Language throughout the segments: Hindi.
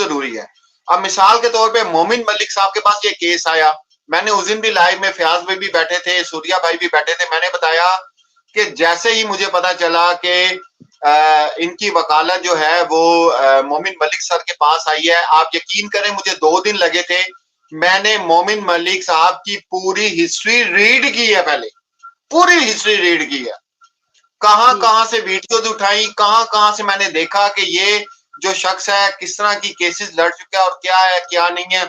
जरूरी है। अब मिसाल के तौर पे मोमिन मलिक साहब के पास ये केस आया, मैंने उस दिन भी लाइव में फयाज भाई भी बैठे थे, सूर्या भाई भी बैठे थे, मैंने बताया कि जैसे ही मुझे पता चला कि इनकी वकालत जो है वो मोमिन मलिक सर के पास आई है, आप यकीन करें मुझे 2 दिन लगे थे। मैंने मोमिन मलिक साहब की पूरी हिस्ट्री रीड की है, पहले पूरी हिस्ट्री रीड की है, कहां कहां से वीडियोज उठाई, कहां कहां से मैंने देखा कि ये जो शख्स है किस तरह की केसेस लड़ चुका है और क्या है क्या नहीं है।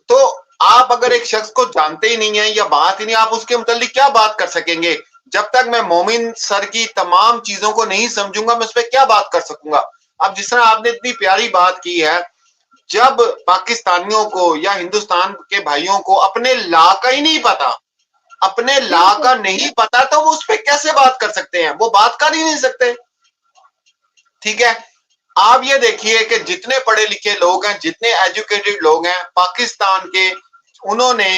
तो आप अगर एक शख्स को जानते ही नहीं है या बात ही नहीं, आप उसके मुतालिक क्या बात कर सकेंगे? जब तक मैं मोमिन सर की तमाम चीजों को नहीं समझूंगा मैं उस पर क्या बात कर सकूंगा? अब जिस तरह आपने इतनी प्यारी बात की है, जब पाकिस्तानियों को या हिंदुस्तान के भाइयों को अपने लॉ का ही नहीं पता, अपने लॉ का नहीं पता, तो वो उस पर कैसे बात कर सकते हैं? वो बात कर ही नहीं सकते। ठीक है, आप ये देखिए कि जितने पढ़े लिखे लोग हैं, जितने एजुकेटेड लोग हैं पाकिस्तान के, उन्होंने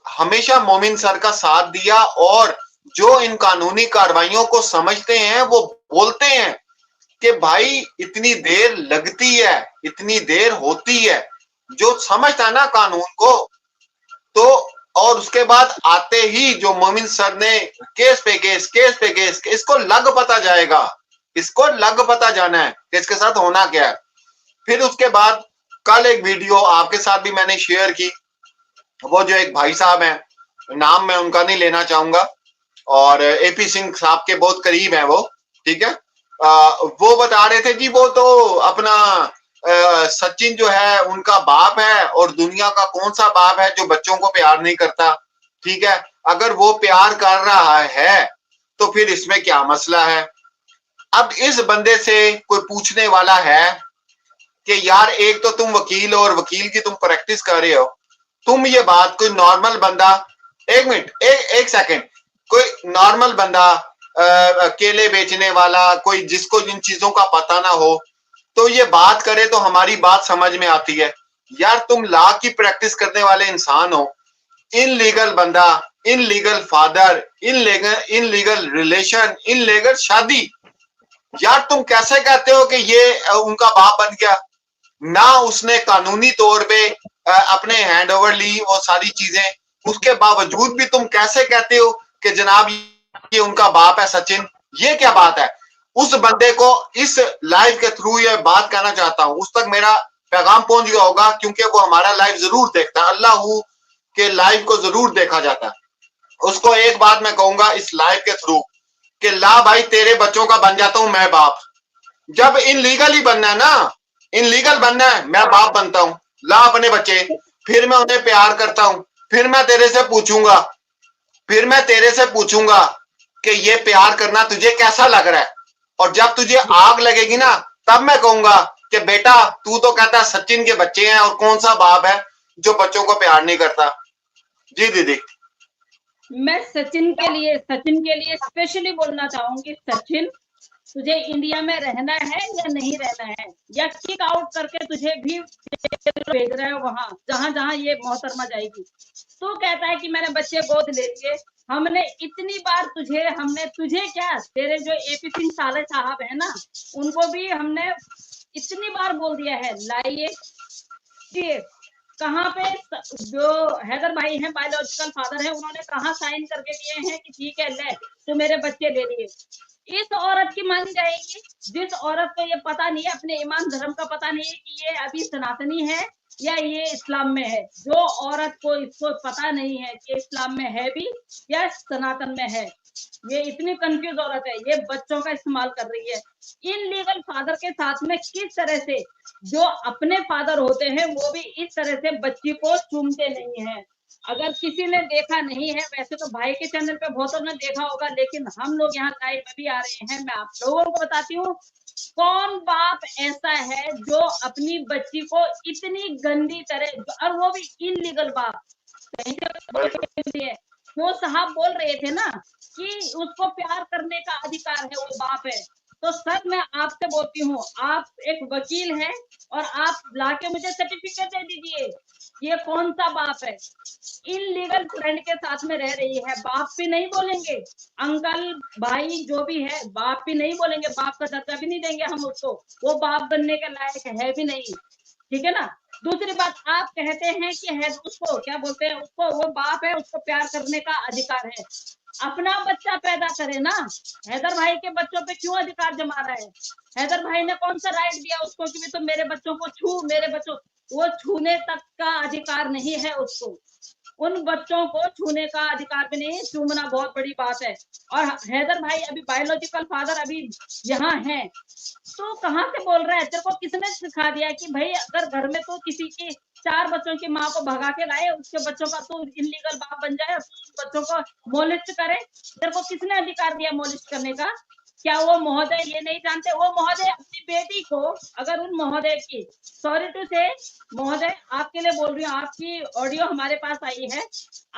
हमेशा मोमिन सर का साथ दिया, और जो इन कानूनी कार्रवाइयों को समझते हैं वो बोलते हैं कि भाई इतनी देर लगती है, इतनी देर होती है, जो समझता है ना कानून को, तो और उसके बाद आते ही जो मोमिन सर ने केस पे केस, केस पे केस, इसको लग पता जाएगा, इसको लग पता जाना है कि इसके साथ होना क्या है। फिर उसके बाद कल एक वीडियो आपके साथ भी मैंने शेयर की, वो जो एक भाई साहब हैं, नाम मैं उनका नहीं लेना चाहूंगा, और एपी सिंह साहब के बहुत करीब हैं वो, ठीक है, वो बता रहे थे जी वो तो अपना सचिन जो है उनका बाप है, और दुनिया का कौन सा बाप है जो बच्चों को प्यार नहीं करता। ठीक है, अगर वो प्यार कर रहा है तो फिर इसमें क्या मसला है? अब इस बंदे से कोई पूछने वाला है कि यार एक तो तुम वकील हो और वकील की तुम प्रैक्टिस कर रहे हो, तुम ये बात कोई नॉर्मल बंदा, एक मिनट, एक सेकंड, कोई नॉर्मल बंदा केले बेचने वाला, कोई जिसको जिन चीजों का पता ना हो, तो ये बात करे तो हमारी बात समझ में आती है। यार तुम लॉ की प्रैक्टिस करने वाले इंसान हो, इनलीगल बंदा, illegal father, illegal relation, illegal शादी, यार तुम कैसे कहते हो कि ये उनका बाप बन गया? ना उसने कानूनी तौर पे अपने हैंड ओवर ली वो सारी चीजें, उसके बावजूद भी तुम कैसे कहते हो कि जनाब ये उनका बाप है सचिन? ये क्या बात है? उस बंदे को इस लाइव के थ्रू ये बात कहना चाहता हूं, उस तक मेरा पैगाम पहुंच गया होगा, क्योंकि वो हमारा लाइव जरूर देखता है, अल्लाह के लाइव को जरूर देखा जाता है। उसको एक बात मैं कहूंगा इस लाइव के थ्रू कि ला भाई तेरे बच्चों का बन जाता हूं मैं बाप। जब इनलीगल ही बनना है ना, इनलीगल बनना है, मैं बाप बनता हूं, ला अपने बच्चे, फिर मैं उन्हें प्यार करता हूं, फिर मैं तेरे से पूछूंगा, फिर मैं तेरे से पूछूंगा कि ये प्यार करना तुझे कैसा लग रहा है, और जब तुझे आग लगेगी ना तब मैं कहूंगा कि बेटा तू तो कहता सचिन के बच्चे हैं, और कौन सा बाप है जो बच्चों को प्यार नहीं करता? जी दीदी। मैं सचिन के लिए स्पेशली बोलना चाहूंगी, सचिन तुझे इंडिया में रहना है या नहीं रहना है, या किक आउट करके तुझे भी भेज रहे हो वहां जहां जहां ये मोहतरमा जाएगी। तू कहता है कि मैंने बच्चे गोद ले लिए, हमने इतनी बार हमने तुझे क्या, तेरे जो एपी सिंह साले साहब है ना, उनको भी हमने इतनी बार बोल दिया है लाइए, कहाँ पे जो हैदर भाई हैं बायोलॉजिकल फादर है, उन्होंने कहाँ साइन करके दिए हैं कि ठीक है ले तो मेरे बच्चे ले लिए। इस औरत की मानी जाएगी जिस औरत को ये पता नहीं है, अपने ईमान धर्म का पता नहीं है कि ये अभी सनातनी है या ये इस्लाम में है। जो औरत को इसको पता नहीं है कि इस्लाम में है भी या सनातन में है, ये इतनी कंफ्यूज औरत है, ये बच्चों का इस्तेमाल कर रही है इनलीगल फादर के साथ में। किस तरह से जो अपने फादर होते हैं वो भी इस तरह से बच्ची को चूमते नहीं है। अगर किसी ने देखा नहीं है, वैसे तो भाई के चैनल पे बहुतों ने देखा होगा, लेकिन हम लोग यहाँ लाइव में भी आ रहे हैं, मैं आप लोगों को बताती हूँ कौन बाप ऐसा है जो अपनी बच्ची को इतनी गंदी तरह, और वो भी इनलीगल बाप। वो साहब बोल रहे थे ना कि उसको प्यार करने का अधिकार है, वो बाप है। तो सर मैं आपसे बोलती हूँ, आप एक वकील हैं और आप लाके मुझे सर्टिफिकेट दे दीजिए, ये कौन सा बाप है? इनलीगल फ्रेंड के साथ में रह रही है, बाप भी नहीं बोलेंगे, अंकल भाई जो भी है बाप भी नहीं बोलेंगे, बाप का दर्जा भी नहीं देंगे हम उसको, वो बाप बनने के लायक है भी नहीं। ठीक है ना। दूसरी बात, आप कहते हैं कि है उसको क्या बोलते हैं, उसको वो बाप है, उसको प्यार करने का अधिकार है। अपना बच्चा पैदा करे ना। हैदर भाई के बच्चों पे क्यों अधिकार जमा रहा है? हैदर भाई ने कौन सा राइट दिया उसको कि भी तुम मेरे बच्चों को छू, मेरे बच्चों, वो छूने तक का अधिकार नहीं है उसको। उन बच्चों को छूने का अधिकार भी नहीं, चूमना बहुत बड़ी बात है। और हैदर भाई अभी बायोलॉजिकल फादर अभी यहाँ है, तो कहाँ से बोल रहा है? तेरे को किसने सिखा दिया कि भाई अगर घर में तो किसी की 4 बच्चों की माँ को भगा के लाए, उसके बच्चों का तो इलीगल बाप बन जाए, बच्चों को मोलिस्ट करे? तेरे को किसने अधिकार दिया मोलिस्ट करने का? क्या वो महोदय ये नहीं जानते? वो महोदय अपनी बेटी को, अगर उन महोदय की, सॉरी टू से महोदय आपके लिए बोल रही हूँ, आपकी ऑडियो हमारे पास आई है,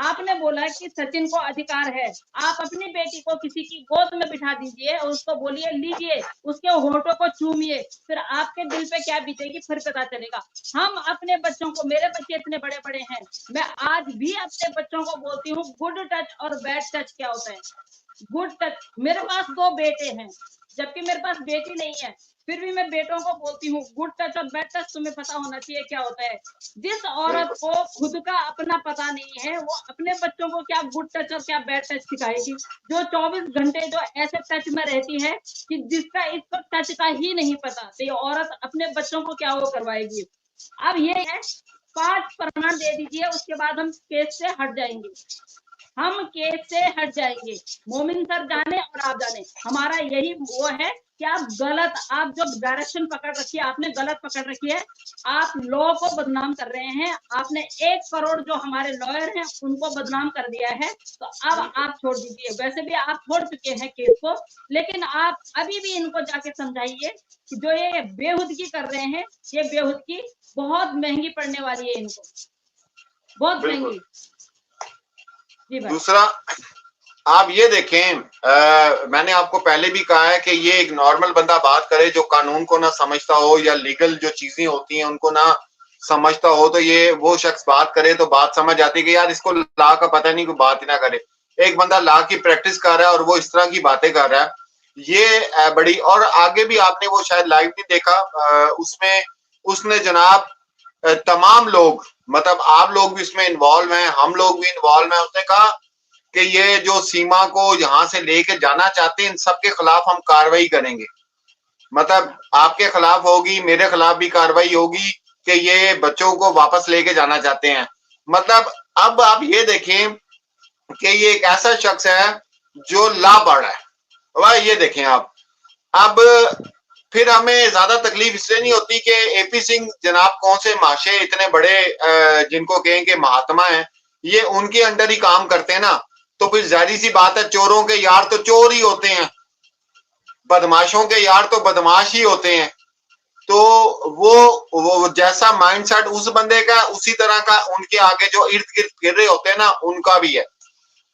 आपने बोला कि सचिन को अधिकार है, आप अपनी बेटी को किसी की गोद में बिठा दीजिए और उसको बोलिए लीजिए, उसके होठों को चूमिए, फिर आपके दिल पे क्या बीतेगी फिर पता चलेगा। हम अपने बच्चों को, मेरे बच्चे इतने बड़े बड़े हैं, मैं आज भी अपने बच्चों को बोलती हूँ गुड टच और बैड टच क्या होता है। गुड टच, मेरे पास 2 बेटे हैं जबकि मेरे पास बेटी नहीं है, फिर भी मैं बेटों को बोलती हूँ गुड टच और बैड टच तुम्हें पता होना चाहिए क्या होता है। जिस औरत को खुद का अपना पता नहीं है, वो अपने बच्चों को क्या गुड टच और क्या बैड टच सिखाएगी? जो 24 घंटे जो ऐसे टच में रहती है कि जिसका इस पर टच का ही नहीं पता, तो ये औरत अपने बच्चों को क्या वो करवाएगी? अब ये है, 5 प्रमाण दे दीजिए, उसके बाद हम केस से हट जाएंगे, हम केस से हट जाएंगे। मोमिन सर जाने और आप जाने, हमारा यही वो है कि आप गलत, आप जो डायरेक्शन पकड़ रखी है, आपने गलत पकड़ रखी है, आप लॉ को बदनाम कर रहे हैं। आपने 1 करोड़ जो हमारे लॉयर हैं उनको बदनाम कर दिया है, तो अब आप छोड़ दीजिए। वैसे भी आप छोड़ चुके हैं केस को, लेकिन आप अभी भी इनको जाके समझाइए कि जो ये बेहुदगी कर रहे हैं, ये बेहुदगी बहुत महंगी पड़ने वाली है इनको, बहुत महंगी। दूसरा, आप ये देखें, मैंने आपको पहले भी कहा है कि ये एक नॉर्मल बंदा बात करे जो कानून को ना समझता हो या लीगल जो चीजें होती हैं उनको ना समझता हो, तो ये वो शख्स बात करे तो बात समझ आती है कि यार इसको लॉ का पता नहीं, कोई बात ही ना करे। एक बंदा लॉ की प्रैक्टिस कर रहा है और वो इस तरह की बातें कर रहा है, ये बड़ी। और आगे भी आपने वो शायद लाइव नहीं देखा, उसमें उसने जनाब तमाम लोग, मतलब आप लोग भी इसमें इन्वॉल्व हैं, हम लोग भी इन्वॉल्व हैं, उसने कहा कि ये जो सीमा को यहां से लेके जाना चाहते हैं इन सबके खिलाफ हम कार्रवाई करेंगे। मतलब आपके खिलाफ होगी, मेरे खिलाफ भी कार्रवाई होगी कि ये बच्चों को वापस लेके जाना चाहते हैं। मतलब अब आप ये देखें कि ये एक ऐसा शख्स है जो ला पढ़ है, वह ये देखें आप। अब फिर हमें ज्यादा तकलीफ इसलिए नहीं होती कि एपी सिंह जनाब कौन से माशे इतने बड़े जिनको कहें कि महात्मा हैं, ये उनके अंडर ही काम करते हैं ना, तो फिर जाहिर सी बात है चोरों के यार तो चोर ही होते हैं, बदमाशों के यार तो बदमाश ही होते हैं। तो वो जैसा माइंडसेट उस बंदे का, उसी तरह का उनके आगे जो इर्द गिर्द फिर रहे होते हैं ना, उनका भी है।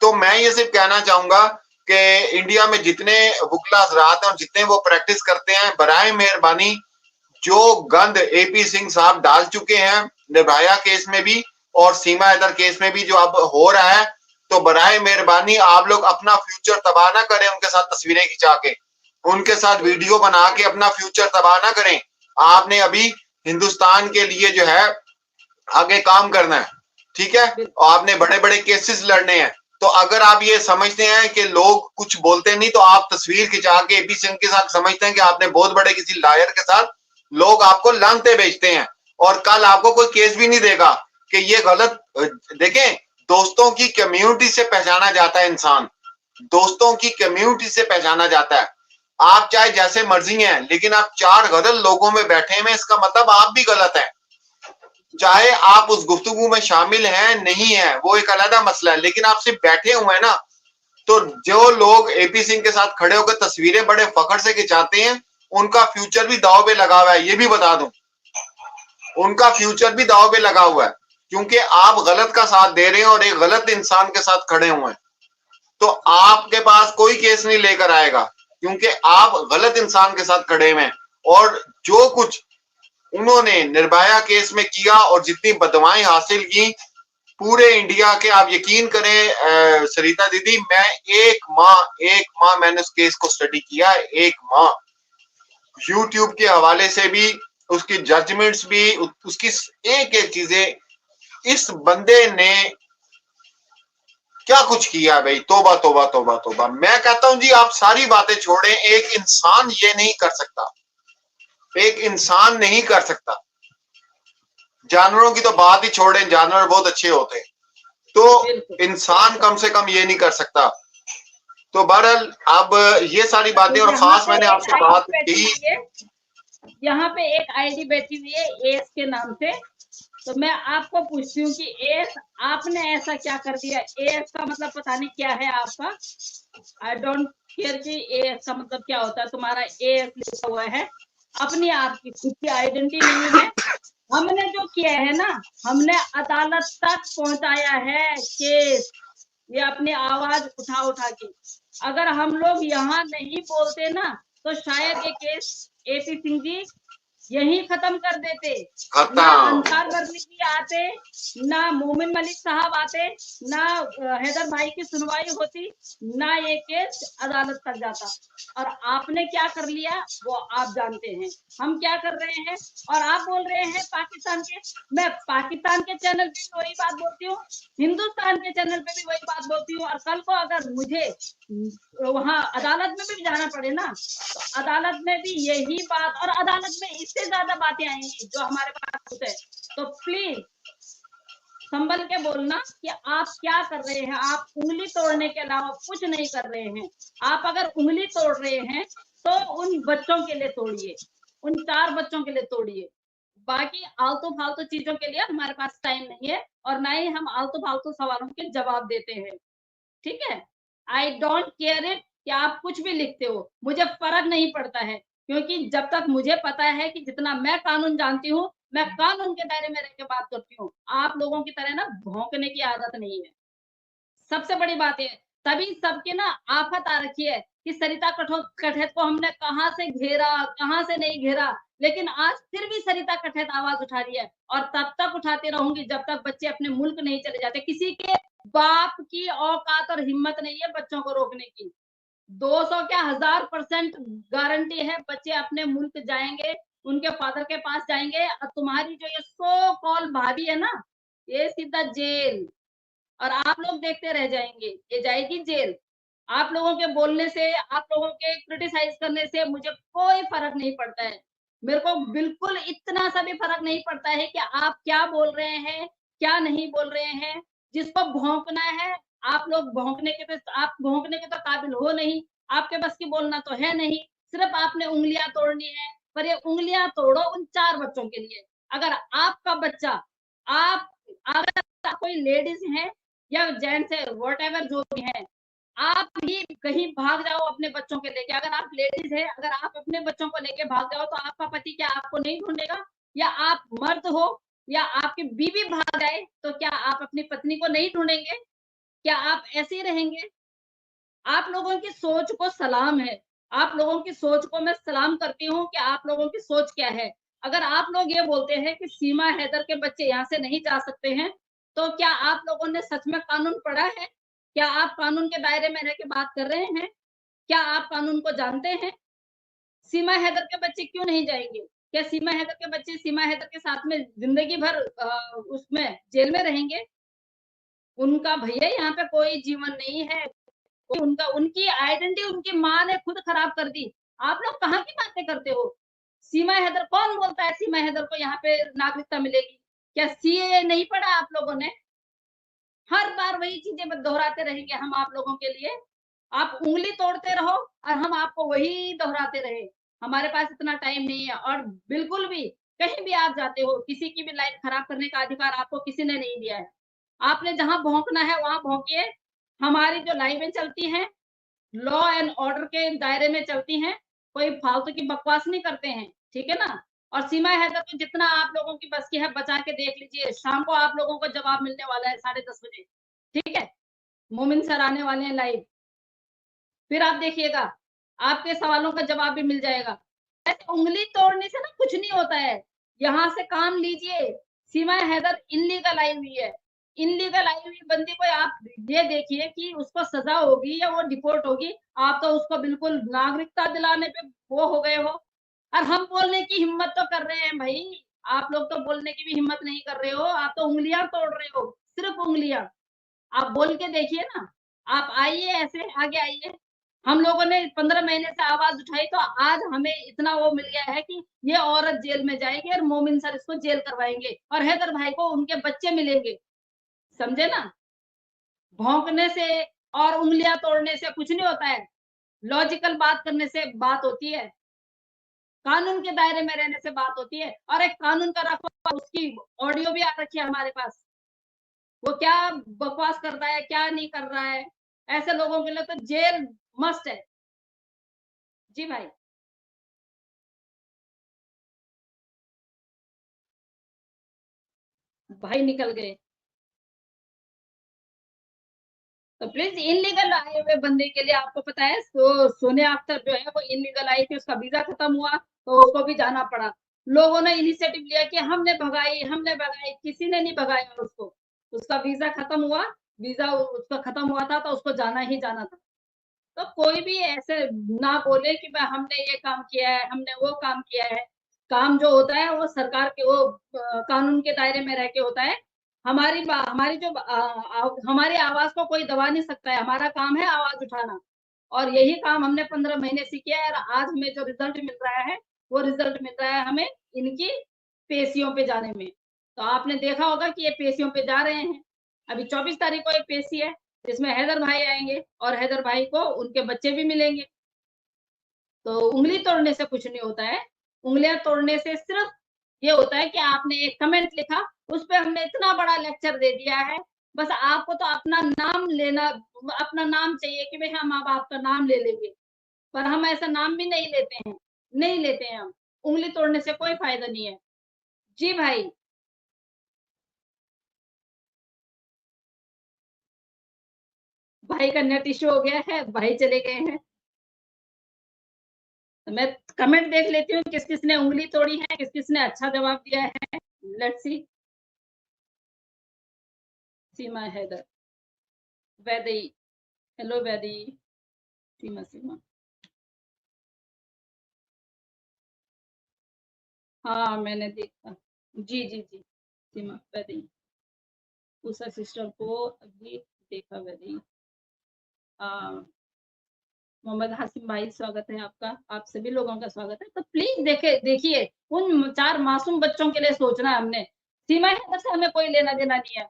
तो मैं ये सिर्फ कहना चाहूंगा कि इंडिया में जितने वुकला हजरात हैं और जितने वो प्रैक्टिस करते हैं, बराए मेहरबानी जो गंद एपी सिंह साहब डाल चुके हैं निर्भया केस में भी और सीमा हैदर केस में भी जो अब हो रहा है, तो बराए मेहरबानी आप लोग अपना फ्यूचर तबाह ना करें, उनके साथ तस्वीरें खिंचा के, उनके साथ वीडियो बना के अपना फ्यूचर तबाह ना करें। आपने अभी हिंदुस्तान के लिए जो है आगे काम करना है, ठीक है, और आपने बड़े बड़े केसेस लड़ने हैं। तो अगर आप ये समझते हैं कि लोग कुछ बोलते नहीं, तो आप तस्वीर खिंचा के एपी सिंह के साथ समझते हैं कि आपने बहुत बड़े किसी लायर के साथ, लोग आपको लानते बेचते हैं और कल आपको कोई केस भी नहीं देगा कि ये गलत। देखें, दोस्तों की कम्युनिटी से पहचाना जाता है इंसान, दोस्तों की कम्युनिटी से पहचाना जाता है। आप चाहे जैसे मर्जी हैं, लेकिन आप 4 गलत लोगों में बैठे में, इसका मतलब आप भी गलत हैं। चाहे आप उस गुफ्तगू में शामिल हैं नहीं है, वो एक अलग मसला है, लेकिन आप सिर्फ बैठे हुए हैं ना। तो जो लोग एपी सिंह के साथ खड़े होकर तस्वीरें बड़े फखर से खिंचाते हैं, उनका फ्यूचर भी दाव पे लगा हुआ है, ये भी बता दूं, उनका फ्यूचर भी दाव पे लगा हुआ है, क्योंकि आप गलत का साथ दे रहे हैं और एक गलत इंसान के साथ खड़े हुए हैं। तो आपके पास कोई केस नहीं लेकर आएगा, क्योंकि आप गलत इंसान के साथ खड़े हुए हैं। और जो कुछ उन्होंने निर्भया केस में किया और जितनी बदवाएं हासिल की पूरे इंडिया के, आप यकीन करें सरिता दीदी, मैं एक माह मैंने उस केस को स्टडी किया, 1 माह यूट्यूब के हवाले से भी उसकी जजमेंट्स भी, उसकी एक एक चीजें, इस बंदे ने क्या कुछ किया भाई। तौबा तौबा तौबा तौबा। मैं कहता हूं जी आप सारी बातें छोड़ें, एक इंसान ये नहीं कर सकता, एक इंसान नहीं कर सकता। जानवरों की तो बात ही छोड़ें, जानवर बहुत अच्छे होते हैं, तो इंसान कम से कम ये नहीं कर सकता। तो बहरहाल अब ये सारी बातें, और खास मैंने आपसे बात की, यहाँ पे एक आईडी बैठी हुई है एस के नाम से, तो मैं आपको पूछती हूँ कि एस आपने ऐसा क्या कर दिया। एस का मतलब पता नहीं क्या है आपका, आई डोंट केयर कि एस का मतलब क्या होता है। तुम्हारा एस लिखा हुआ है, अपनी आपकी खुद की आइडेंटिटी नहीं है। हमने जो किया है ना, हमने अदालत तक पहुंचाया है केस, ये अपनी आवाज उठा उठा के। अगर हम लोग यहाँ नहीं बोलते ना, तो शायद ये केस एपी सिंह जी यही खत्म कर देते। ना अंसार वर्दी जी आते, ना मोमिन मलिक साहब आते, ना हैदर भाई की सुनवाई होती, ना ये केस अदालत तक जाता। और आपने क्या कर लिया वो आप जानते हैं, हम क्या कर रहे हैं। और आप बोल रहे हैं पाकिस्तान के, मैं पाकिस्तान के चैनल पे भी वही बात बोलती हूँ, हिंदुस्तान के चैनल पे भी वही बात बोलती हूँ। और कल को अगर मुझे वहां अदालत में भी जाना पड़े ना, तो अदालत में भी यही बात, और अदालत में इससे ज्यादा बातें आएंगी जो हमारे पास होते हैं। तो प्लीज संभल के बोलना कि आप क्या कर रहे हैं। आप उंगली तोड़ने के अलावा कुछ नहीं कर रहे हैं। आप अगर उंगली तोड़ रहे हैं तो उन बच्चों के लिए तोड़िए, उन 4 बच्चों के लिए तोड़िए। बाकी आलतू फालतू चीजों के लिए हमारे पास टाइम नहीं है, और ना ही हम आलतू फालतू सवालों के जवाब देते हैं, ठीक है। आई डोंट केयर इट कि आप कुछ भी लिखते हो, मुझे फर्क नहीं पड़ता है, क्योंकि जब तक मुझे पता है कि जितना मैं कानून जानती हूँ, मैं कानून के दायरे में रह के बात करती हूँ। आप लोगों की तरह ना भौंकने की आदत नहीं है, सबसे बड़ी बात है। तभी सबके ना आफत आ रखी है कि सरिता कठेत को हमने कहाँ से घेरा, कहाँ से नहीं घेरा, लेकिन आज फिर भी सरिता कठेत आवाज उठा रही है, और तब तक उठाती रहूंगी जब तक बच्चे अपने मुल्क नहीं चले जाते। किसी के बाप की औकात और हिम्मत नहीं है बच्चों को रोकने की। 200 क्या 1000% गारंटी है बच्चे अपने मुल्क जाएंगे, उनके फादर के पास जाएंगे। और तुम्हारी जो ये सो कॉल भाभी है ना, ये सीधा जेल, और आप लोग देखते रह जाएंगे, ये जाएगी जेल। आप लोगों के बोलने से, आप लोगों के क्रिटिसाइज करने से मुझे कोई फर्क नहीं पड़ता है। मेरे को बिल्कुल इतना सा भी फर्क नहीं पड़ता है कि आप क्या बोल रहे हैं, क्या नहीं बोल रहे हैं। जिसको भौंकना है, आप लोग भौंकने के तो, आप भौंकने के तो काबिल हो नहीं, आपके बस की बोलना तो है नहीं। सिर्फ आपने उंगलियां तोड़नी है, पर ये उंगलियां तोड़ो उन 4 बच्चों के लिए। अगर आपका बच्चा, आप अगर कोई लेडीज है या जेंट्स है, व्हाटएवर जो भी है, आप भी कहीं भाग जाओ अपने बच्चों के लेके। अगर आप लेडीज है, अगर आप अपने बच्चों को लेके भाग जाओ, तो आपका पति क्या आपको नहीं ढूंढेगा? या आप मर्द हो या आपकी बीवी भाग जाए, तो क्या आप अपनी पत्नी को नहीं ढूंढेंगे? क्या आप ऐसे ही रहेंगे? आप लोगों की सोच को सलाम है, आप लोगों की सोच को मैं सलाम करती हूँ कि आप लोगों की सोच क्या है। अगर आप लोग ये बोलते हैं कि सीमा हैदर के बच्चे यहाँ से नहीं जा सकते हैं, तो क्या आप लोगों ने सच में कानून पढ़ा है? क्या आप कानून के दायरे में रह के बात कर रहे हैं? क्या आप कानून को जानते हैं? सीमा हैदर के बच्चे क्यों नहीं जाएंगे? क्या सीमा हैदर के बच्चे सीमा हैदर के साथ में जिंदगी भर उसमें जेल में रहेंगे? उनका भैया यहाँ पे कोई जीवन नहीं है। उनका, उनकी आइडेंटिटी उनकी माँ ने खुद खराब कर दी। आप लोग कहाँ की बातें करते हो? सीमा हैदर, कौन बोलता है सीमा हैदर को यहाँ पे नागरिकता मिलेगी? क्या सीएए नहीं पढ़ा आप लोगों ने? हर बार वही चीजें दोहराते रहेंगे हम आप लोगों के लिए। आप उंगली तोड़ते रहो और हम आपको वही दोहराते रहे। हमारे पास इतना टाइम नहीं है, और बिल्कुल भी कहीं भी आप जाते हो, किसी की भी लाइफ खराब करने का अधिकार आपको किसी ने नहीं दिया है। आपने जहां भौंकना है वहां भौंकिए। हमारी जो लाइवें चलती हैं, लॉ एंड ऑर्डर के दायरे में चलती हैं, कोई फालतू की बकवास नहीं करते हैं, ठीक है ना। और सीमा हैदर को जितना आप लोगों की बस की है बचा के देख लीजिए। शाम को आप लोगों को जवाब मिलने वाला है 10:30 बजे, ठीक है। मोमिन सर आने वाले हैं लाइव, फिर आप देखिएगा, आपके सवालों का जवाब भी मिल जाएगा। ऐसे उंगली तोड़ने से ना कुछ नहीं होता है। यहाँ से काम लीजिए। सीमा हैदर इनलीगल आई हुई है, इनलीगल आई हुई बंदी को आप ये देखिए कि उसको सजा होगी या वो डिपोर्ट होगी। आप तो उसको बिल्कुल नागरिकता दिलाने पे वो हो गए हो। और हम बोलने की हिम्मत तो कर रहे हैं भाई, आप लोग तो बोलने की भी हिम्मत नहीं कर रहे हो, आप तो उंगलियां तोड़ रहे हो, सिर्फ उंगलियां। आप बोल के देखिए ना, आप आइए ऐसे आगे आइए। हम लोगों ने 15 महीने से आवाज उठाई तो आज हमें इतना वो मिल गया है कि ये औरत जेल में जाएगी और मोमिन सर इसको जेल करवाएंगे और हैदर भाई को उनके बच्चे मिलेंगे, समझे ना। भौंकने से और उंगलियां तोड़ने से कुछ नहीं होता है, लॉजिकल बात करने से बात होती है, कानून के दायरे में रहने से बात होती है। और एक कानून का रखा, उसकी ऑडियो भी आ रखी है हमारे पास, वो क्या बकवास कर रहा है क्या नहीं कर रहा है। ऐसे लोगों के लिए तो जेल मस्ट है। जी भाई। भाई निकल गए तो प्लीज इनलीगल आए हुए बंदे के लिए आपको पता है, सोनिया अख्तर जो है वो इनलीगल आई थी, उसका वीजा खत्म हुआ तो उसको भी जाना पड़ा। लोगों ने इनिशिएटिव लिया कि हमने भगाई, किसी ने नहीं भगाया उसको, उसका वीजा खत्म हुआ, वीजा उसका खत्म हुआ था तो उसको जाना ही जाना था। तो कोई भी ऐसे ना बोले कि भाई हमने ये काम किया है, हमने वो काम किया है। काम जो होता है वो सरकार के वो कानून के दायरे में रह के होता है। हमारी जो हमारी आवाज को कोई दबा नहीं सकता है, हमारा काम है आवाज उठाना। और यही काम हमने 15 महीने से किया है और आज हमें जो रिजल्ट मिल रहा है वो रिजल्ट मिल रहा है हमें इनकी पेशियों पे जाने में। तो आपने देखा होगा कि ये पेशियों पे जा रहे हैं। अभी 24 तारीख को एक पेशी है जिसमें हैदर भाई आएंगे और हैदर भाई को उनके बच्चे भी मिलेंगे। तो उंगली तोड़ने से कुछ नहीं होता है, उंगलियां तोड़ने से सिर्फ ये होता है कि आपने एक कमेंट लिखा, उस पर हमने इतना बड़ा लेक्चर दे दिया है। बस आपको तो अपना नाम लेना, अपना नाम चाहिए कि भाई हम अब आपका नाम ले लेंगे, पर हम ऐसा नाम भी नहीं लेते हैं, नहीं लेते हैं हम। उंगली तोड़ने से कोई फायदा नहीं है। जी भाई। भाई का नेट इश्यू हो गया है, भाई चले गए हैं। तो मैं कमेंट देख लेती हूँ किस किस ने उंगली तोड़ी है, किस किस ने अच्छा जवाब दिया है। Let's see. Seema Haider, Vaidehi, hello Vaidehi, Seema Seema. हाँ मैंने देखा। जी जी जी। सीमा वैदई, उषा सिस्टर को अभी देखा वैदई। मोहम्मद हासिम भाई स्वागत है आपका, आप सभी लोगों का स्वागत है। तो प्लीज देखिए उन 4 मासूम बच्चों के लिए सोचना है हमने। सीमा हैदर से हमें कोई लेना देना नहीं है,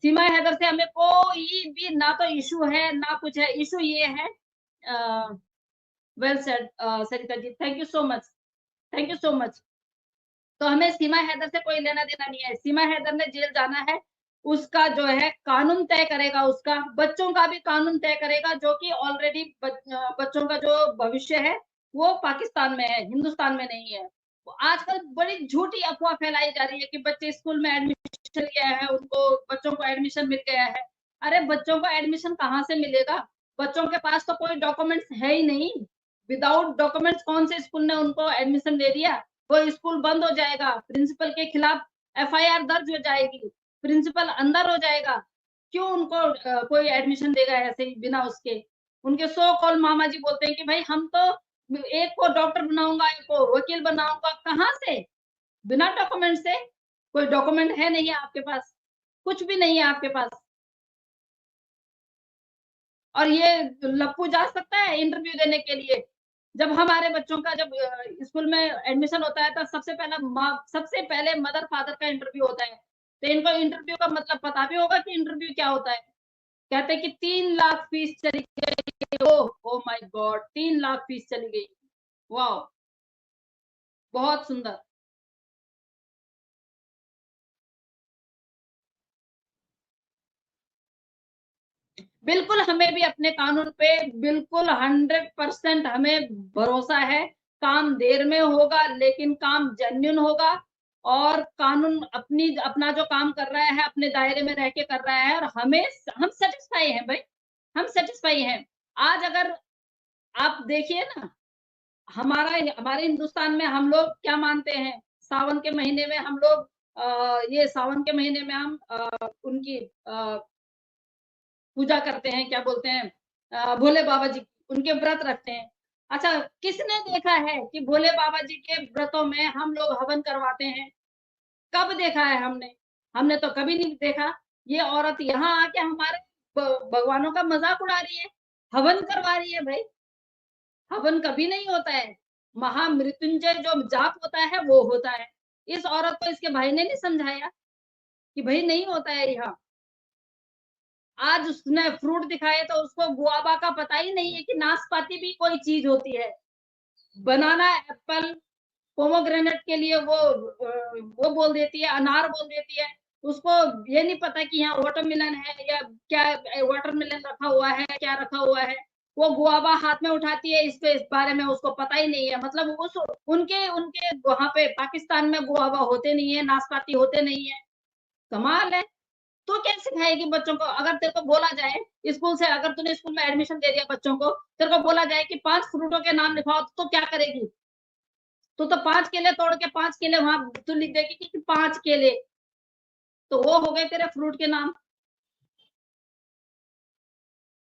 सीमा हैदर से हमें कोई भी ना तो इशू है ना कुछ है। इशू ये है, well said Sarita ji, thank you so much, thank you so much. तो हमें सीमा हैदर से कोई लेना देना नहीं है, सीमा हैदर ने जेल जाना है, उसका जो है कानून तय करेगा, उसका बच्चों का भी कानून तय करेगा, जो कि ऑलरेडी बच्चों का जो भविष्य है वो पाकिस्तान में है, हिंदुस्तान में नहीं है। आजकल बड़ी झूठी अफवाह फैलाई जा रही है कि बच्चे स्कूल में एडमिशन लिया है, उनको बच्चों को एडमिशन मिल गया है। अरे बच्चों को एडमिशन कहाँ से मिलेगा, बच्चों के पास तो कोई डॉक्यूमेंट्स है ही नहीं। विदाउट डॉक्यूमेंट्स कौन से स्कूल ने उनको एडमिशन दे दिया। वो स्कूल बंद हो जाएगा, प्रिंसिपल के खिलाफ एफआईआर दर्ज हो जाएगी, प्रिंसिपल अंदर हो जाएगा। क्यों उनको कोई एडमिशन देगा ऐसे ही बिना उसके। उनके सो कॉल मामा जी बोलते हैं कि भाई हम तो एक को डॉक्टर बनाऊंगा, एक को वकील बनाऊंगा, कहाँ से, बिना डॉक्यूमेंट से। कोई डॉक्यूमेंट है नहीं है आपके पास, कुछ भी नहीं है आपके पास। और ये लप्पू जा सकता है इंटरव्यू देने के लिए। जब हमारे बच्चों का जब स्कूल में एडमिशन होता है तो सबसे पहले मदर फादर का इंटरव्यू होता है। तो इनको इंटरव्यू का मतलब पता भी होगा कि इंटरव्यू क्या होता है। कहते हैं कि 3 लाख फीस चली गई। Oh my God, 3 lakh fees चली गई। वाह, बहुत सुंदर। बिल्कुल हमें भी अपने कानून पे बिल्कुल 100% हमें भरोसा है। काम देर में होगा लेकिन काम जेन्युइन होगा। और कानून अपना जो काम कर रहा है अपने दायरे में रह के कर रहा है और हम सेटिस्फाई हैं भाई, हम सेटिस्फाई हैं। आज अगर आप देखिए ना, हमारे हिंदुस्तान में हम लोग क्या मानते हैं, सावन के महीने में हम लोग ये सावन के महीने में हम उनकी पूजा करते हैं, क्या बोलते हैं, भोले बाबा जी, उनके व्रत रखते हैं। अच्छा, किसने देखा है कि भोले बाबा जी के व्रतों में हम लोग हवन करवाते हैं? कब देखा है हमने? हमने तो कभी नहीं देखा। ये औरत यहाँ आके हमारे भगवानों का मजाक उड़ा रही है, हवन करवा रही है। भाई हवन कभी नहीं होता है, महामृत्युंजय जो जाप होता है वो होता है। इस औरत को इसके भाई ने नहीं समझाया कि भाई नहीं होता है यहाँ। आज उसने फ्रूट दिखाए तो उसको गुआवा का पता ही नहीं है कि नाशपाती भी कोई चीज होती है। बनाना, एप्पल, पोमोग्रेनेट के लिए वो बोल देती है, अनार बोल देती है। उसको ये नहीं पता कि यहाँ वाटरमेलन है या क्या, वाटरमेलन रखा हुआ है, क्या रखा हुआ है। वो गुआवा हाथ में उठाती है, इस बारे में उसको पता ही नहीं है। मतलब उस उनके उनके वहां पे पाकिस्तान में गुआवा होते नहीं है, नाशपाती होते नहीं है। कमाल है। तो क्या सिखाएगी बच्चों को? अगर तेरे को बोला जाए स्कूल से, अगर तूने स्कूल में एडमिशन दे दिया बच्चों को, तेरे को बोला जाए कि 5 फ्रूटों के नाम लिखाओ, तो क्या करेगी? तो 5 केले तोड़ के 5 केले वहां तू लिख देगी कि 5 केले, तो वो हो गए तेरे फ्रूट के नाम।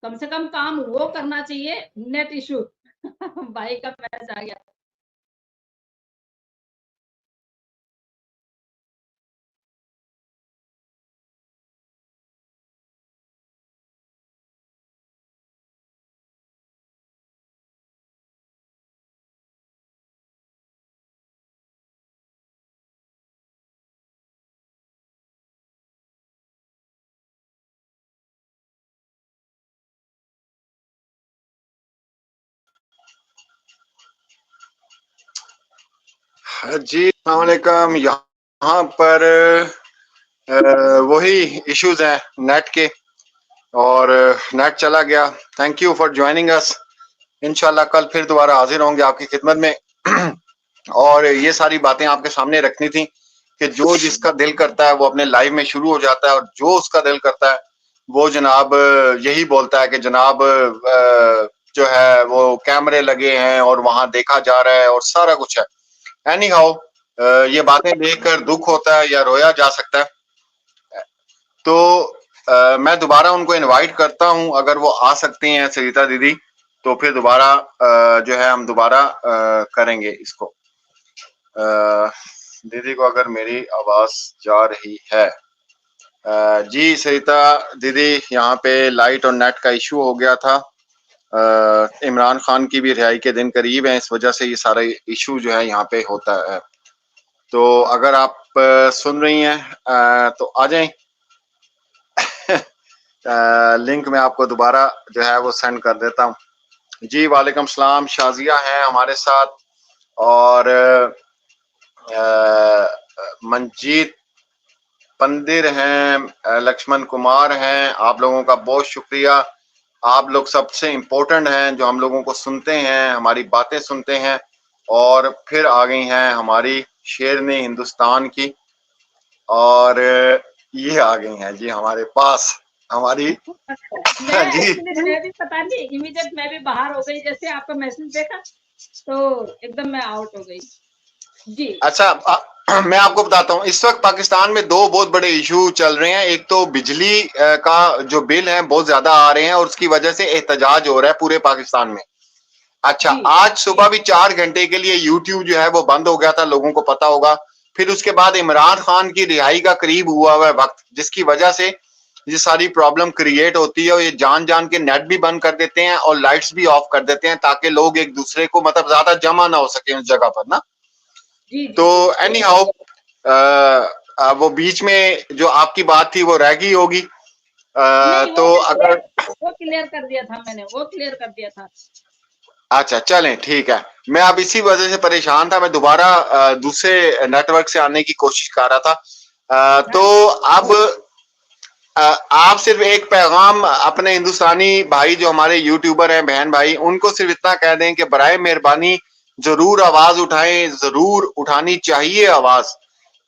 कम से कम काम वो करना चाहिए। नेट इशू भाई का मैसेज आ गया। जी अस्सलाम वालेकुम। यहाँ पर वही इश्यूज हैं नेट के, और नेट चला गया। Thank you for joining us. इंशाल्लाह कल फिर दोबारा हाजिर होंगे आपकी खिदमत में। और ये सारी बातें आपके सामने रखनी थी कि जो जिसका दिल करता है वो अपने लाइव में शुरू हो जाता है, और जो उसका दिल करता है वो जनाब यही बोलता है कि जनाब जो है वो कैमरे लगे हैं और वहां देखा जा रहा है और सारा कुछ है। एनी हाउ, ये बातें देखकर दुख होता है या रोया जा सकता है। तो मैं दोबारा उनको इनवाइट करता हूं, अगर वो आ सकती हैं सरिता दीदी, तो फिर दोबारा जो है हम दोबारा करेंगे इसको। दीदी को अगर मेरी आवाज जा रही है। जी सरिता दीदी, यहाँ पे लाइट और नेट का इशू हो गया था। इमरान खान की भी रिहाई के दिन करीब है, इस वजह से ये सारा इशू जो है यहाँ पे होता है। तो अगर आप सुन रही हैं तो आ जाएं। लिंक मैं आपको दोबारा जो है वो सेंड कर देता हूँ। जी वालेकुम सलाम। शाजिया हैं हमारे साथ, और मंजीत पंदिर हैं, लक्ष्मण कुमार हैं। आप लोगों का बहुत शुक्रिया। आप लोग सबसे इम्पोर्टेंट हैं जो हम लोगों को सुनते हैं, हमारी बातें सुनते हैं। और फिर आ गई हैं हमारी शेरनी हिंदुस्तान की, और ये आ गई हैं जी हमारे पास हमारी मैं जी एक्चुअली, मैं भी पता नहीं, इमीडिएट मैं भी बाहर हो गई, जैसे आपका मैसेज देखा तो एकदम मैं आउट हो गई। जी अच्छा, मैं आपको बताता हूँ, इस वक्त पाकिस्तान में दो बहुत बड़े इशू चल रहे हैं। एक तो बिजली का जो बिल है बहुत ज्यादा आ रहे हैं और उसकी वजह से एहतजाज हो रहा है पूरे पाकिस्तान में। अच्छा, जी आज सुबह भी 4 घंटे के लिए यूट्यूब जो है वो बंद हो गया था, लोगों को पता होगा। फिर उसके बाद इमरान खान की रिहाई का करीब हुआ हुआ वक्त, जिसकी वजह से ये सारी प्रॉब्लम क्रिएट होती है। और ये जान जान के नेट भी बंद कर देते हैं और लाइट्स भी ऑफ कर देते हैं, ताकि लोग एक दूसरे को मतलब ज्यादा जमा ना हो सके उस जगह पर ना। जी तो जी जी एनी हाउ, वो बीच में जो आपकी बात थी वो रह गई होगी। नहीं, तो अगर वो क्लियर कर दिया था मैंने, वो क्लियर कर दिया था। अच्छा चलें, ठीक है। मैं अब इसी वजह से परेशान था, मैं दोबारा दूसरे नेटवर्क से आने की कोशिश कर रहा था। तो हाँ अब आप सिर्फ एक पैगाम अपने हिंदुस्तानी भाई जो हमारे यूट्यूबर हैं, बहन भाई, उनको सिर्फ इतना कह दें कि बराए मेहरबानी जरूर आवाज उठाएं, जरूर उठानी चाहिए आवाज,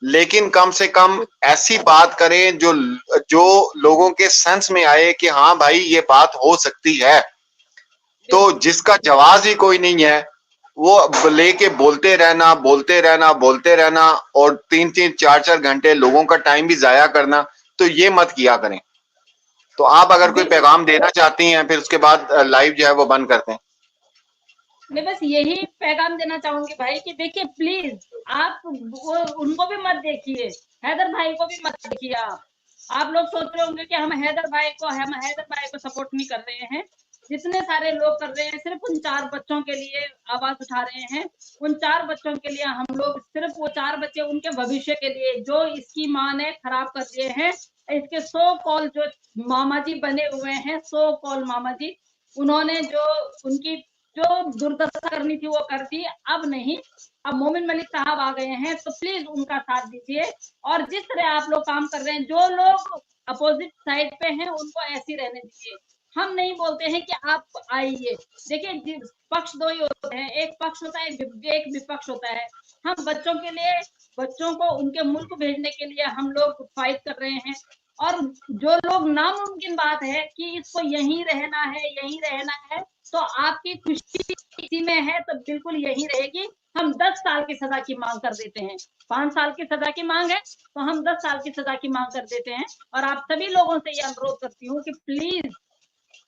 लेकिन कम से कम ऐसी बात करें जो जो लोगों के सेंस में आए कि हाँ भाई ये बात हो सकती है। तो जिसका जवाब ही कोई नहीं है, वो लेके बोलते रहना, बोलते रहना, बोलते रहना, और 3-3 4-4 घंटे लोगों का टाइम भी जाया करना, तो ये मत किया करें। तो आप अगर कोई बिल्कुल। पैगाम देना चाहती हैं, फिर उसके बाद लाइव जो है वो बंद करते हैं। मैं बस यही पैगाम देना चाहूंगी भाई कि देखिए प्लीज आप उनको भी मत देखिए, हैदर भाई को भी मत देखिए। आप लोग सोच रहे होंगे कि हम हैदर भाई को सपोर्ट नहीं कर रहे हैं। जितने सारे लोग कर रहे हैं सिर्फ उन 4 बच्चों के लिए आवाज उठा रहे हैं। उन 4 बच्चों के लिए हम लोग सिर्फ वो 4 बच्चे उनके भविष्य के लिए जो इसकी माँ ने खराब कर दिए हैं। इसके सो कॉल जो मामा जी बने हुए हैं, सो कॉल मामा जी, उन्होंने जो उनकी जो दुर्दशा करनी थी वो कर दी। अब नहीं, अब मोमिन मलिक साहब आ गए हैं तो प्लीज उनका साथ दीजिए। और जिस तरह आप लोग काम कर रहे हैं, जो लोग अपोजिट साइड पे हैं उनको ऐसे रहने दीजिए। हम नहीं बोलते हैं कि आप आइए। देखिए पक्ष दो ही होते हैं, एक पक्ष होता है, एक विपक्ष होता है। हम बच्चों के लिए, बच्चों को उनके मुल्क भेजने के लिए हम लोग फाइट कर रहे हैं। और जो लोग नामुमकिन बात है कि इसको यहीं रहना है, तो आपकी खुशी इसी में है तो बिल्कुल यही रहेगी। हम 10 साल की सजा की मांग कर देते हैं। 5 साल की सजा की मांग है तो हम 10 साल की सजा की मांग कर देते हैं। और आप सभी लोगों से ये अनुरोध करती हूँ कि प्लीज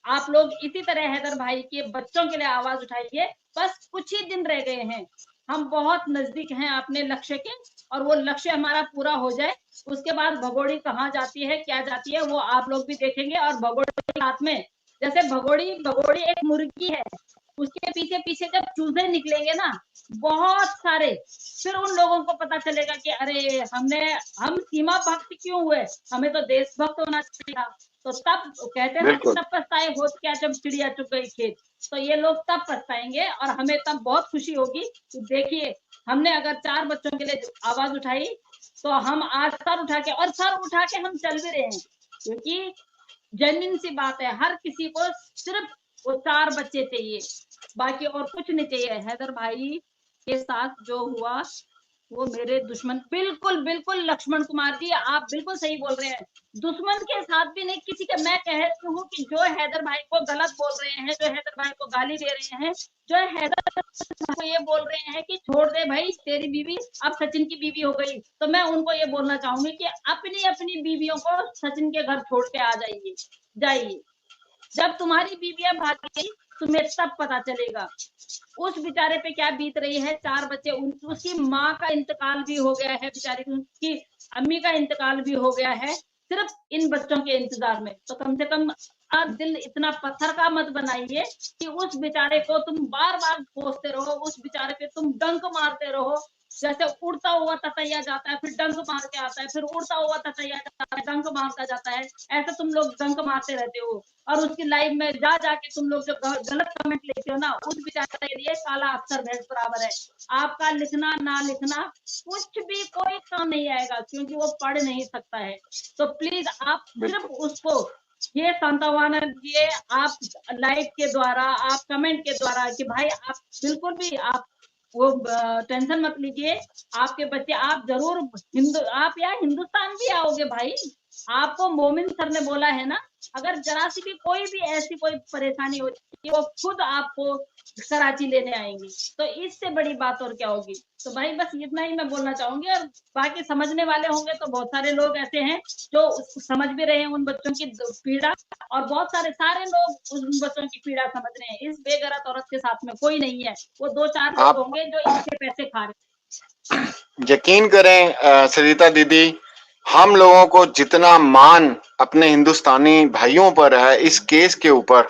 आप लोग इसी तरह हैदर भाई के बच्चों के लिए आवाज उठाइए। बस कुछ ही दिन रह गए हैं, हम बहुत नजदीक हैं अपने लक्ष्य के, और वो लक्ष्य हमारा पूरा हो जाए। उसके बाद भगोड़ी कहाँ जाती है, क्या जाती है, वो आप लोग भी देखेंगे। और भगोड़ी के साथ में, जैसे भगोड़ी एक मुर्गी है, उसके पीछे पीछे जब चूजे निकलेंगे ना बहुत सारे, फिर उन लोगों को पता चलेगा कि अरे हम सीमा भक्त क्यों हुए, हमें तो देशभक्त होना चाहिए। तो तब कहते हैं ना कि तब पछताए होत क्या जब चिड़िया चुग गई खेत। तो ये लोग तब पछताएंगे और हमें तब बहुत खुशी होगी। तो देखिए हमने अगर 4 बच्चों के लिए आवाज उठाई तो हम आज सर उठा के, और सर उठा के हम चल भी रहे हैं, क्योंकि जेन्युइन सी बात है, हर किसी को सिर्फ वो 4 बच्चे चाहिए, बाकी और कुछ नहीं चाहिए। हैदर भाई के साथ जो हुआ वो मेरे दुश्मन, बिल्कुल बिल्कुल लक्ष्मण कुमार जी आप बिल्कुल सही बोल रहे हैं। दुश्मन के साथ भी नहीं किसी के, मैं कहती हूँ कि जो हैदर भाई को गलत बोल रहे हैं, जो हैदर भाई को गाली दे रहे हैं, जो हैदर को ये बोल रहे हैं कि छोड़ दे भाई तेरी बीवी अब सचिन की बीवी हो गई, तो मैं उनको ये बोलना चाहूंगी कि अपनी अपनी बीवियों को सचिन के घर छोड़ के आ जाइए। जब तुम्हारी बीवियां भागी तुम्हें तब पता चलेगा उस बेचारे पे क्या बीत रही है। 4 बच्चे, उसकी माँ का इंतकाल भी हो गया है, बेचारी उसकी अम्मी का इंतकाल भी हो गया है, सिर्फ इन बच्चों के इंतजार में। तो कम से कम आप दिल इतना पत्थर का मत बनाइए कि उस बेचारे को तुम बार बार कोसते रहो, उस बेचारे पे तुम डंक मारते रहो। जैसे उड़ता हुआ ततैया जाता है फिर डंक मार के आता है, फिर उड़ता हुआ ततैया जाता है डंक मारता जाता है, ऐसे तुम लोग डंक मारते रहते हो। और उसकी लाइफ में जा जाके तुम लोग जो गलत कमेंट लेते हो ना, उस बेचारे के लिए काला अक्षर भैंस बराबर है। आपका लिखना ना लिखना कुछ भी कोई काम नहीं आएगा, क्योंकि वो पढ़ नहीं सकता है। तो प्लीज आप सिर्फ उसको ये सांत्वना दिए, आप लाइव के द्वारा, आप कमेंट के द्वारा, कि भाई आप बिल्कुल भी आप वो टेंशन मत लीजिए। आपके बच्चे, आप जरूर आप यहाँ हिंदुस्तान भी आओगे भाई। आपको मोमिन सर ने बोला है ना, अगर जरा सी भी कोई भी ऐसी कोई परेशानी होती है वो खुद आपको कराची लेने आएंगी। तो इससे बड़ी बात और क्या होगी। तो भाई बस इतना ही मैं बोलना चाहूंगी। और बाकी समझने वाले होंगे तो बहुत सारे लोग ऐसे हैं जो समझ भी रहे हैं उन बच्चों की पीड़ा, और बहुत सारे लोग उन बच्चों की पीड़ा समझ रहे हैं। इस बेगैरत औरत के साथ में कोई नहीं है, वो 2-4 लोग होंगे जो इसके पैसे खा रहे हैं। यकीन करें सरिता दीदी, हम लोगों को जितना मान अपने हिंदुस्तानी भाइयों पर है इस केस के ऊपर,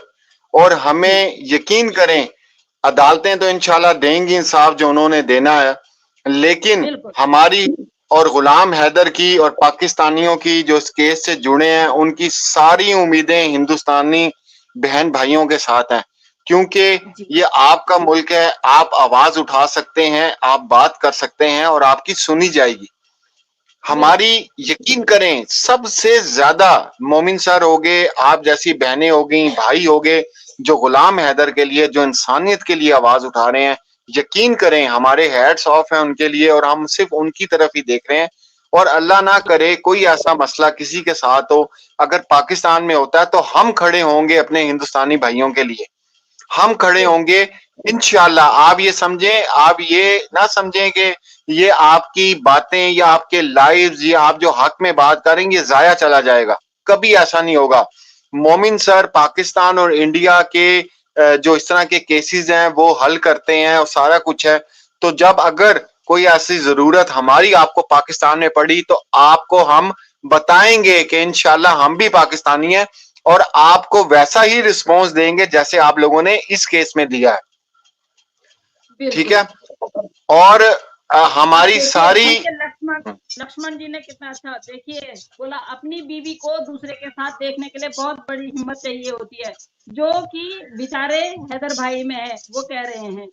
और हमें यकीन करें अदालतें तो इंशाल्लाह देंगी इंसाफ जो उन्होंने देना है, लेकिन हमारी और गुलाम हैदर की और पाकिस्तानियों की जो इस केस से जुड़े हैं उनकी सारी उम्मीदें हिंदुस्तानी बहन भाइयों के साथ हैं, क्योंकि ये आपका मुल्क है। आप आवाज उठा सकते हैं, आप बात कर सकते हैं और आपकी सुनी जाएगी। हमारी यकीन करें सबसे ज्यादा मोमिन सर हो गए, आप जैसी बहनें हो गई, भाई हो गए, जो गुलाम हैदर के लिए, जो इंसानियत के लिए आवाज उठा रहे हैं। यकीन करें हमारे हैट्स ऑफ है उनके लिए, और हम सिर्फ उनकी तरफ ही देख रहे हैं। और अल्लाह ना करे कोई ऐसा मसला किसी के साथ हो, अगर पाकिस्तान में होता है तो हम खड़े होंगे अपने हिंदुस्तानी भाइयों के लिए, हम खड़े होंगे इंशाल्लाह। आप ये समझें, आप ये ना समझें कि ये आपकी बातें या आपके लाइव्स या आप जो हक में बात करेंगे जाया चला जाएगा, कभी ऐसा नहीं होगा। मोमिन सर पाकिस्तान और इंडिया के जो इस तरह के केसेस हैं वो हल करते हैं और सारा कुछ है। तो जब अगर कोई ऐसी जरूरत हमारी आपको पाकिस्तान में पड़ी तो आपको हम बताएंगे कि इंशाल्लाह हम भी पाकिस्तानी हैं और आपको वैसा ही रिस्पॉन्स देंगे जैसे आप लोगों ने इस केस में दिया है। ठीक है। और हमारी सारी लक्ष्मण जी ने कितना अच्छा देखिए बोला, अपनी बीवी को दूसरे के साथ देखने के लिए बहुत बड़ी हिम्मत चाहिए होती है, जो कि बेचारे हैदर भाई में है वो कह रहे हैं।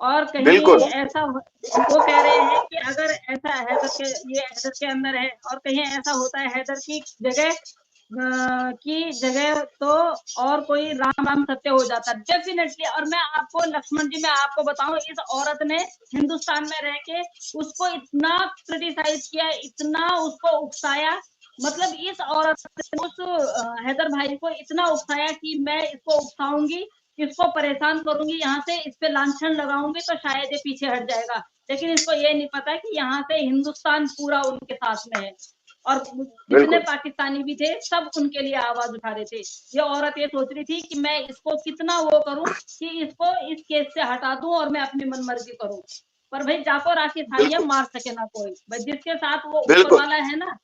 और कहीं ऐसा वो कह रहे हैं कि अगर ऐसा हैदर के अंदर है और कहीं ऐसा होता है हैदर की जगह तो और कोई राम राम सत्य हो जाता डेफिनेटली। और मैं आपको लक्ष्मण जी, मैं आपको बताऊं, इस औरत ने हिंदुस्तान में रह के उसको इतना क्रिटिसाइज किया, इतना उसको उकसाया, मतलब इस औरत ने उस हैदर भाई को इतना उकसाया कि मैं इसको उकसाऊंगी, इसको परेशान करूंगी, यहाँ से इस पे लांछन लगाऊंगी तो शायद ये पीछे हट जाएगा। लेकिन इसको ये नहीं पता कि यहाँ से हिंदुस्तान पूरा उनके साथ में है और जितने पाकिस्तानी भी थे सब उनके लिए आवाज उठा रहे थे। ये औरत ये सोच रही थी कि मैं इसको कितना वो करूं कि इसको इस केस से हटा दूं और मैं अपनी मनमर्जी करूं। पर भाई जाको राखी था, ये मार सके ना कोई, भाई जिसके साथ वो ऊपर वाला है ना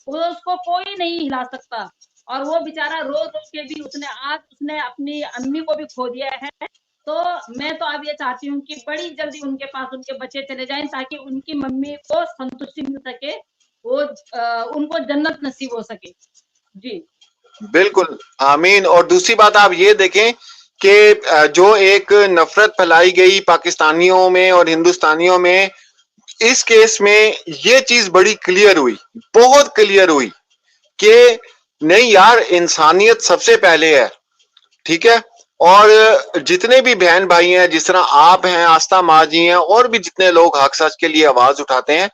वो उसको कोई नहीं हिला सकता। और वो बेचारा रो रो के भी उसने अपनी अम्मी को भी खो दिया है। तो मैं तो अब ये चाहती हूँ कि बड़ी जल्दी उनके पास उनके बच्चे चले जाएं ताकि उनकी मम्मी को संतुष्टि मिल सके, वो उनको जन्नत नसीब हो सके। जी बिल्कुल, आमीन। और दूसरी बात आप ये देखें कि जो एक नफरत फैलाई गई पाकिस्तानियों में और हिंदुस्तानियों में, इस केस में ये चीज बड़ी क्लियर हुई, बहुत क्लियर हुई कि नहीं यार, इंसानियत सबसे पहले है। ठीक है। और जितने भी बहन भाई हैं, जिस तरह आप हैं, आस्था माँ जी हैं, और भी जितने लोग हक सच के लिए आवाज उठाते हैं,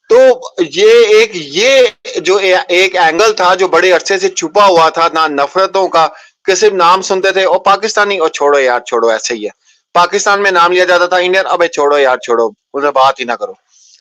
तो ये जो एक एंगल था जो बड़े अरसे से छुपा हुआ था ना, नफरतों का, कि सिर्फ नाम सुनते थे और पाकिस्तानी, और छोड़ो यार छोड़ो, ऐसे ही है। पाकिस्तान में नाम लिया जाता था इंडियन, अबे छोड़ो यार छोड़ो, उन्हें बात ही ना करो।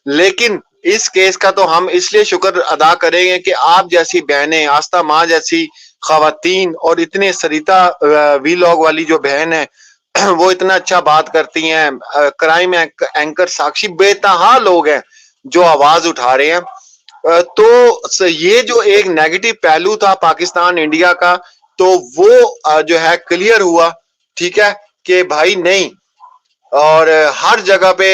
लेकिन इस केस का तो हम इसलिए शुक्र अदा करेंगे कि आप जैसी बहनें, आस्था माँ जैसी खवातीन, और इतने सरिता वीलॉग वाली जो बहन है वो इतना अच्छा बात करती हैं, क्राइम एंकर साक्षी, बेतहा लोग हैं जो आवाज उठा रहे हैं। तो ये जो एक नेगेटिव पहलू था पाकिस्तान इंडिया का, तो वो जो है क्लियर हुआ। ठीक है कि भाई नहीं, और हर जगह पे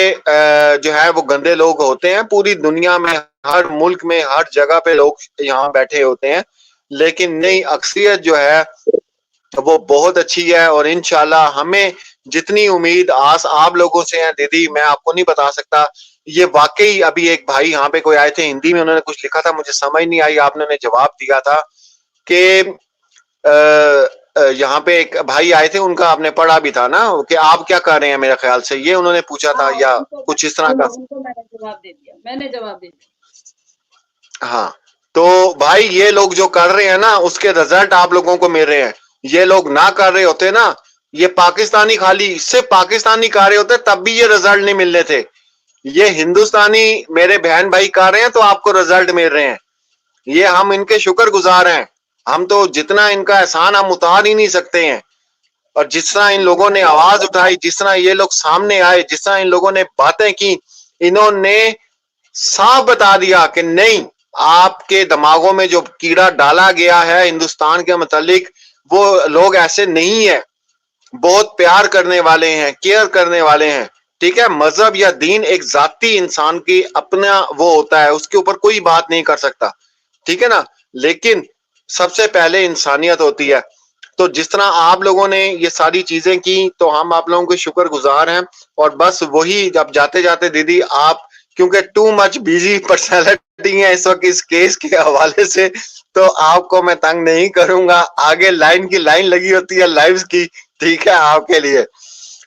जो है वो गंदे लोग होते हैं, पूरी दुनिया में हर मुल्क में हर जगह पे लोग यहाँ बैठे होते हैं, लेकिन नहीं, अक्सरियत जो है वो बहुत अच्छी है। और इंशाल्लाह हमें जितनी उम्मीद आस आप लोगों से है दीदी, मैं आपको नहीं बता सकता। ये वाकई, अभी एक भाई यहाँ पे कोई आए थे, हिंदी में उन्होंने कुछ लिखा था, मुझे समझ नहीं आई, आपने उन्हें जवाब दिया था कि यहाँ पे एक भाई आए थे, उनका आपने पढ़ा भी था ना कि आप क्या कर रहे हैं, मेरे ख्याल से ये उन्होंने पूछा था, या कुछ इस तरह का। उनको मैंने जवाब दे दिया। हाँ, तो भाई ये लोग जो कर रहे हैं ना, उसके रिजल्ट आप लोगों को मिल रहे हैं। ये लोग ना कर रहे होते ना, ये पाकिस्तानी खाली सिर्फ पाकिस्तानी कर रहे होते तब भी ये रिजल्ट नहीं मिलने थे। ये हिंदुस्तानी मेरे बहन भाई कर रहे हैं तो आपको रिजल्ट मिल रहे हैं। ये हम इनके शुक्रगुजार हैं। हम तो जितना इनका एहसान हम उतार ही नहीं सकते हैं। और जिस तरह इन लोगों ने आवाज उठाई, जिस तरह ये लोग सामने आए, जिस तरह इन लोगों ने बातें की, इन्होंने साफ बता दिया कि नहीं, आपके दिमागों में जो कीड़ा डाला गया है हिंदुस्तान के मुतालिक, वो लोग ऐसे नहीं है, बहुत प्यार करने वाले हैं, केयर करने वाले हैं। ठीक है। मजहब या दीन एक जाती इंसान की अपना वो होता है, उसके ऊपर कोई बात नहीं कर सकता। ठीक है ना। लेकिन सबसे पहले इंसानियत होती है। तो जिस तरह आप लोगों ने ये सारी चीजें की, तो हम आप लोगों के शुक्रगुजार हैं। और बस वही, जब जाते जाते दीदी, आप क्योंकि टू मच बिजी पर्सनैलिटी है इस वक्त इस केस के हवाले से, तो आपको मैं तंग नहीं करूंगा। आगे लाइन की लाइन लगी होती है लाइव्स की, ठीक है, आपके लिए।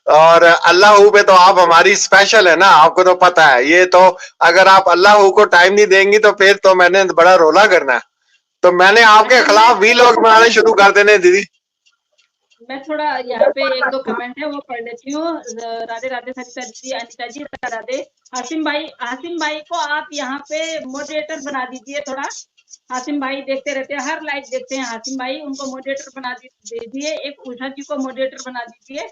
और अल्लाह पे तो आप हमारी स्पेशल है ना, आपको तो पता है। ये तो अगर आप अल्लाह को टाइम नहीं देंगी तो फिर तो मैंने बड़ा रोला करना है। तो मैंने आपके खिलाफ वीलॉग बनाने शुरू कर देने दीदी। मैं थोड़ा यहाँ पे एक दो कमेंट है वो पढ़ लेती हूँ। राधे राधे सरिता जी, अनिता जी राधे। हासिम भाई को आप यहाँ पे मॉडरेटर बना दीजिए थोड़ा। हासिम भाई देखते रहते हैं, हर लाइव देखते हैं हासिम भाई, उनको मॉडरेटर बना दीजिए, एक उषा जी को मॉडरेटर बना दीजिए,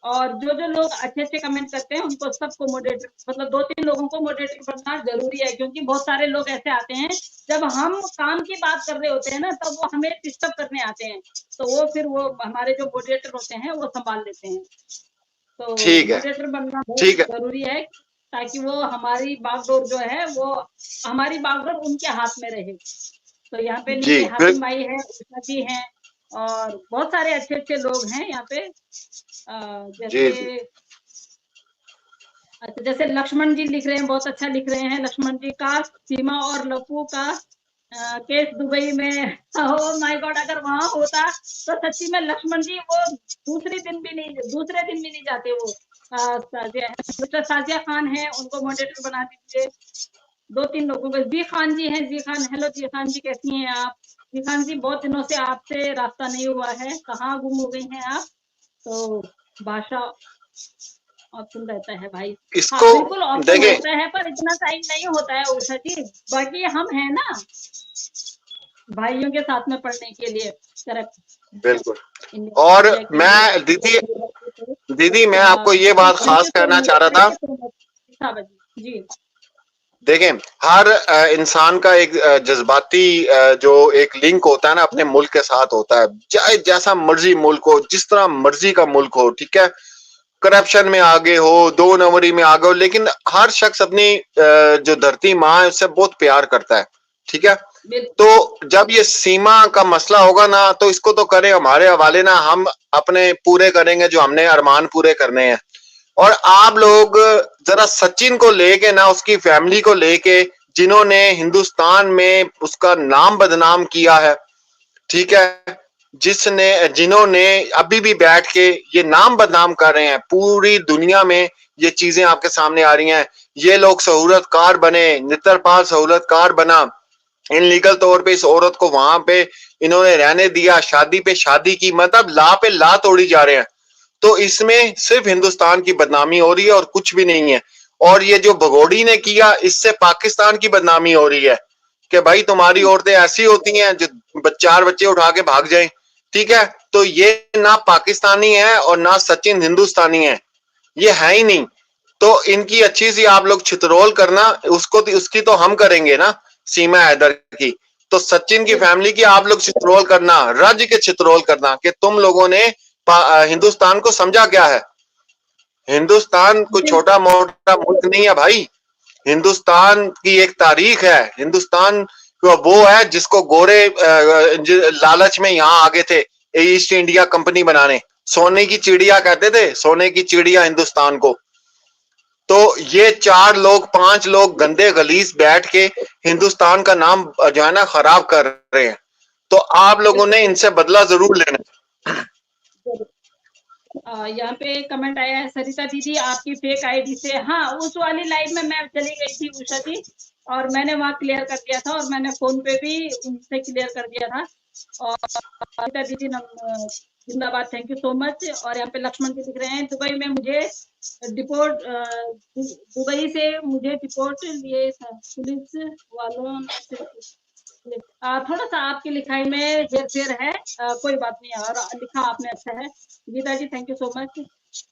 और जो लोग अच्छे कमेंट करते हैं उनको सबको मॉडरेटर, मतलब 2-3 लोगों को मॉडरेटर बनना जरूरी है, क्योंकि बहुत सारे लोग ऐसे आते हैं जब हम काम की बात कर रहे होते हैं ना, तब वो हमें डिस्टर्ब करने आते हैं, तो वो हमारे जो मॉडरेटर होते हैं वो संभाल लेते हैं। तो ठीक है, मॉडरेटर बनना बहुत ठीक है। जरूरी है, ताकि वो हमारी बागडोर जो है वो हमारी बागडोर उनके हाथ में रहे। तो यहाँ पे जी, नीचे हातिम भाई है, उषा जी हैं, और बहुत सारे अच्छे लोग हैं यहाँ पे। जी, जी। जैसे अच्छा, जैसे लक्ष्मण जी लिख रहे हैं, बहुत अच्छा लिख रहे हैं लक्ष्मण जी का, सीमा और लप्पू का केस दुबई में, ओह माय गॉड, अगर वहां होता तो सच्ची में लक्ष्मण जी वो दूसरे दिन भी नहीं जाते वो। साजिया खान है, उनको मॉडरेटर बना दीजिए, 2-3 लोगों को। जी खान जी हैं, जी खान, हेलो जी खान जी, कैसी हैं आप? जी खान जी, बहुत दिनों से आपसे रास्ता नहीं हुआ है, कहाँ गुम हो गई हैं आप? तो भाषा ऑप्शन रहता है भाई। हाँ इसको बिल्कुल ऑप्शन देखें, होता है, पर इतना टाइम नहीं होता है उषा जी, बाकी हम हैं ना भाइयों के साथ में पढ़ने के लिए। करेक्ट। बिल्कुल। और इंडिया के लिए मैं दीदी मैं आपको ये बात थैंक खास यू सो कहना मच, चाह रहा थैंक था। यू सो मच जी। देखें, हर इंसान का एक जज्बाती जो एक लिंक होता है ना अपने मुल्क के साथ होता है, चाहे जैसा मर्जी मुल्क हो, जिस तरह मर्जी का मुल्क हो, ठीक है, करप्शन में आगे हो, 2 नंबरी में आगे हो, लेकिन हर शख्स अपनी जो धरती माँ है उससे बहुत प्यार करता है, ठीक है। तो जब ये सीमा का मसला होगा ना, तो इसको तो करें हमारे हवाले ना, हम अपने पूरे करेंगे जो हमने अरमान पूरे करने हैं। और आप लोग जरा सचिन को लेके ना, उसकी फैमिली को लेके, जिन्होंने हिंदुस्तान में उसका नाम बदनाम किया है, ठीक है, जिन्होंने अभी भी बैठ के ये नाम बदनाम कर रहे हैं, पूरी दुनिया में ये चीजें आपके सामने आ रही हैं। ये लोग सहूलतकार बने, नेत्रपाल सहूलतकार बना, इनलीगल तौर पे इस औरत को वहां पे इन्होंने रहने दिया, शादी पे शादी की, मतलब ला पे ला तोड़ी जा रहे हैं। तो इसमें सिर्फ हिंदुस्तान की बदनामी हो रही है और कुछ भी नहीं है। और ये जो भगोड़ी ने किया, इससे पाकिस्तान की बदनामी हो रही है कि भाई तुम्हारी औरतें ऐसी होती हैं जो 4 बच्चे उठा के भाग जाएं, ठीक है। तो ये ना पाकिस्तानी है और ना सचिन हिंदुस्तानी है, ये है ही नहीं। तो इनकी अच्छी सी आप लोग छितरोल करना, उसकी तो हम करेंगे ना, सीमा हैदर की। तो सचिन की फैमिली की आप लोग छितरोल करना, राज्य के छितरोल करना कि तुम लोगों ने हिंदुस्तान को समझा क्या है। हिंदुस्तान कोई छोटा मोटा मुल्क नहीं है भाई, हिंदुस्तान की एक तारीख है। हिंदुस्तान वो है जिसको गोरे लालच में यहाँ आगे थे ईस्ट इंडिया कंपनी बनाने, सोने की चिड़िया कहते थे, सोने की चिड़िया हिंदुस्तान को। तो ये 4 लोग 5 लोग गंदे गलीस बैठ के हिंदुस्तान का नाम जो है ना खराब कर रहे हैं। तो आप लोगों ने इनसे बदला जरूर लेना। यहाँ पे कमेंट आया है, सरिता दीदी आपकी फेक आईडी से, हाँ उस वाली लाइव में मैं चली गई थी उषा जी, और मैंने वहाँ क्लियर कर दिया था, और मैंने फोन पे भी उनसे क्लियर कर दिया था। और सरिता दीदी जिंदाबाद, थैंक यू सो मच। और यहाँ पे लक्ष्मण जी लिख रहे हैं, दुबई में मुझे डिपोर्ट, दुबई से मुझे डिपोर्ट लिए पुलिस वालों ने। थोड़ा सा आपकी लिखाई में हेर फेर है, कोई बात नहीं, और लिखा आपने अच्छा है। गीता जी थैंक यू सो मच।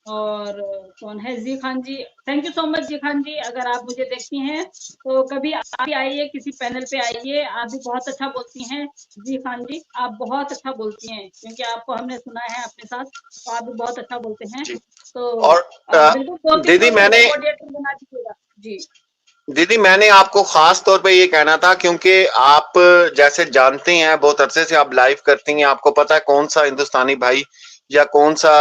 और कौन है, जी खान जी, थैंक यू सो मच जी खान जी, अगर आप मुझे देखती हैं तो कभी आप भी आइए, किसी पैनल पे आइए, आप भी बहुत अच्छा बोलती हैं जी खान जी, आप बहुत अच्छा बोलती हैं, क्योंकि आपको हमने सुना है अपने साथ, तो आप भी बहुत अच्छा बोलते हैं। तो और बिल्कुल 2-3 दीदी लोगों मैंने को मॉडरेटर बना दीजिएगा जी। दीदी मैंने आपको खास तौर पे ये कहना था, क्योंकि आप जैसे जानते हैं बहुत अरसे से आप लाइव करती हैं, आपको पता है कौन सा हिंदुस्तानी भाई या कौन सा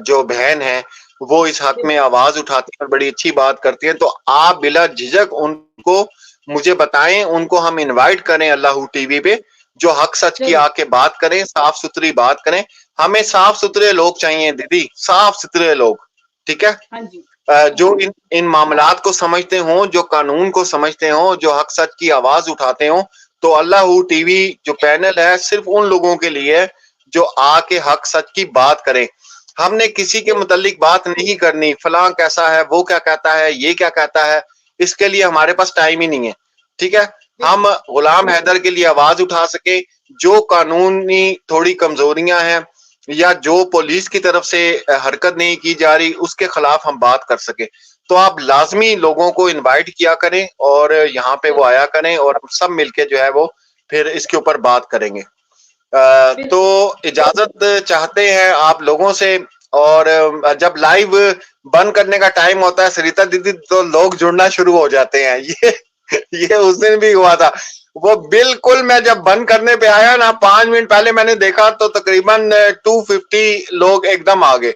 जो बहन है वो इस हक में आवाज उठाती है और बड़ी अच्छी बात करती है। तो आप बिला झिझक उनको मुझे बताएं, उनको हम इनवाइट करें अल्लाह टीवी पे, जो हक सच की आके बात करें, साफ सुथरी बात करें। हमें साफ सुथरे लोग चाहिए दीदी, साफ सुथरे लोग, ठीक है। हाँ जी। जो इन मामलात को समझते हों, जो कानून को समझते हों, जो हक सच की आवाज उठाते हों। तो अल्लाह टीवी जो पैनल है सिर्फ उन लोगों के लिए है जो आके हक सच की बात करें। हमने किसी के मुतालिक बात नहीं करनी, फलां कैसा है, वो क्या कहता है, ये क्या कहता है, इसके लिए हमारे पास टाइम ही नहीं है, ठीक है। हम गुलाम हैदर के लिए आवाज उठा सके, जो कानूनी थोड़ी कमजोरियां हैं या जो पुलिस की तरफ से हरकत नहीं की जा रही, उसके खिलाफ हम बात कर सके। तो आप लाजमी लोगों को इनवाइट किया करें और यहाँ पे वो आया करें और हम सब मिलके जो है वो फिर इसके ऊपर बात करेंगे। तो इजाजत चाहते हैं आप लोगों से, और जब लाइव बंद करने का टाइम होता है सरिता दीदी, तो लोग जुड़ना शुरू हो जाते हैं। ये उस दिन भी हुआ था। वो बिल्कुल मैं जब बंद करने पे आया ना, 5 मिनट पहले मैंने देखा तो तकरीबन 250 लोग एकदम आ गए।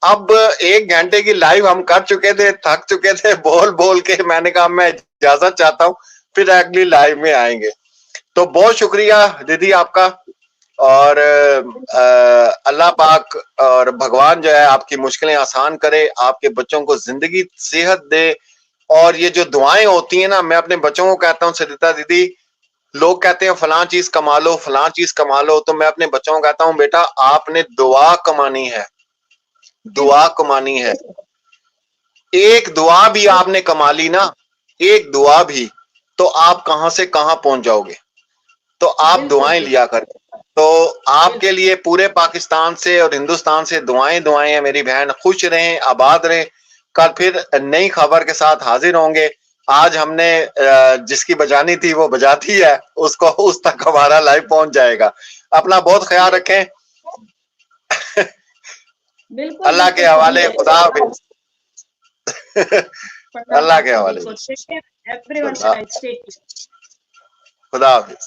अब 1 घंटे की लाइव हम कर चुके थे, थक चुके थे बोल बोल के। मैंने कहा मैं इजाजत चाहता हूँ, फिर अगली लाइव में आएंगे। तो बहुत शुक्रिया दीदी आपका, और अल्लाह पाक और भगवान जो है आपकी मुश्किलें आसान करे, आपके बच्चों को जिंदगी सेहत दे। और ये जो दुआएं होती हैं ना, मैं अपने बच्चों को कहता हूँ सरिता दीदी, लोग कहते हैं फलां चीज कमा लो, फलां चीज कमा लो, तो मैं अपने बच्चों को कहता हूँ बेटा आपने दुआ कमानी है, दुआ कमानी है। एक दुआ भी आपने कमा ली ना, एक दुआ भी, तो आप कहां से कहां पहुंच जाओगे। तो आप दुआएं लिया कर। तो आपके लिए पूरे पाकिस्तान से और हिंदुस्तान से दुआएं दुआएं हैं मेरी बहन। खुश रहें, आबाद रहें। कल फिर नई खबर के साथ हाजिर होंगे। आज हमने जिसकी बजानी थी वो बजा दी है, उसको उस तक हमारा लाइव पहुंच जाएगा। अपना बहुत ख्याल रखें। अल्लाह के हवाले, खुदा हाफिज। अल्लाह के हवाले, खुदा हाफिज।